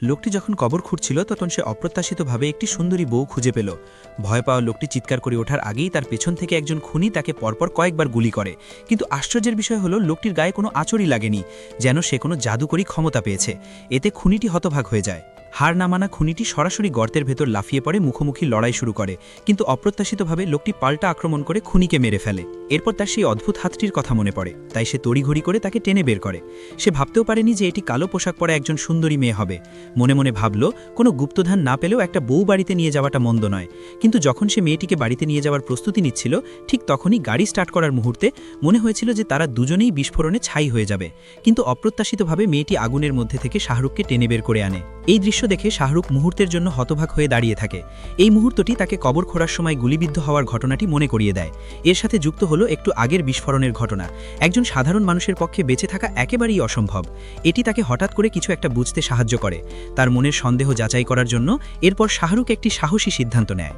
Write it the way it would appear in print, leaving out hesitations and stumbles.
লোকটি যখন কবর খুঁড়ছিল তখন সে অপ্রত্যাশিতভাবে একটি সুন্দরী বউ খুঁজে পেল। ভয় পাওয়া লোকটি চিৎকার করে ওঠার আগেই তার পেছন থেকে একজন খুনি তাকে পরপর কয়েকবার গুলি করে। কিন্তু আশ্চর্যের বিষয় হলো লোকটির গায়ে কোনো আঁচড়ই লাগেনি, যেন সে কোনো জাদুকরী ক্ষমতা পেয়েছে। এতে খুনিটি হতভাগ হয়ে যায়। হার না মানা খুনিটি সরাসরি গর্তের ভেতর লাফিয়ে পড়ে মুখোমুখি লড়াই শুরু করে, কিন্তু অপ্রত্যাশিতভাবে লোকটি পাল্টা আক্রমণ করে খুনিকে মেরে ফেলে। এরপর তার সেই অদ্ভুত হাতটির কথা মনে পড়ে, তাই সে তড়িঘড়ি করে তাকে টেনে বের করে। সে ভাবতেও পারেনি যে এটি কালো পোশাক পরা একজন সুন্দরী মেয়ে হবে। মনে মনে ভাবল, কোনো গুপ্তধন না পেলেও একটা বউ বাড়িতে নিয়ে যাওয়াটা মন্দ নয়। কিন্তু যখন সে মেয়েটিকে বাড়িতে নিয়ে যাওয়ার প্রস্তুতি নিচ্ছিল, ঠিক তখনই গাড়ি স্টার্ট করার মুহূর্তে মনে হয়েছিল যে তারা দুজনেই বিস্ফোরণে ছাই হয়ে যাবে। কিন্তু অপ্রত্যাশিতভাবে মেয়েটি আগুনের মধ্যে থেকে শাহরুখকে টেনে বের করে আনে। এই দৃশ্য দেখে শাহরুখ মুহূর্তের জন্য হতবাক হয়ে দাঁড়িয়ে থাকে। এই মুহূর্তটি তাকে কবর খোঁড়ার সময় গুলিবিদ্ধ হওয়ার ঘটনাটি মনে করিয়ে দেয়। এর সাথে যুক্ত হলো একটু আগের বিস্ফোরণের ঘটনা। একজন সাধারণ মানুষের পক্ষে বেঁচে থাকা একেবারেই অসম্ভব। এটি তাকে হঠাৎ করে কিছু একটা বুঝতে সাহায্য করে। তার মনের সন্দেহ যাচাই করার জন্য এরপর শাহরুখ একটি সাহসী সিদ্ধান্ত নেয়।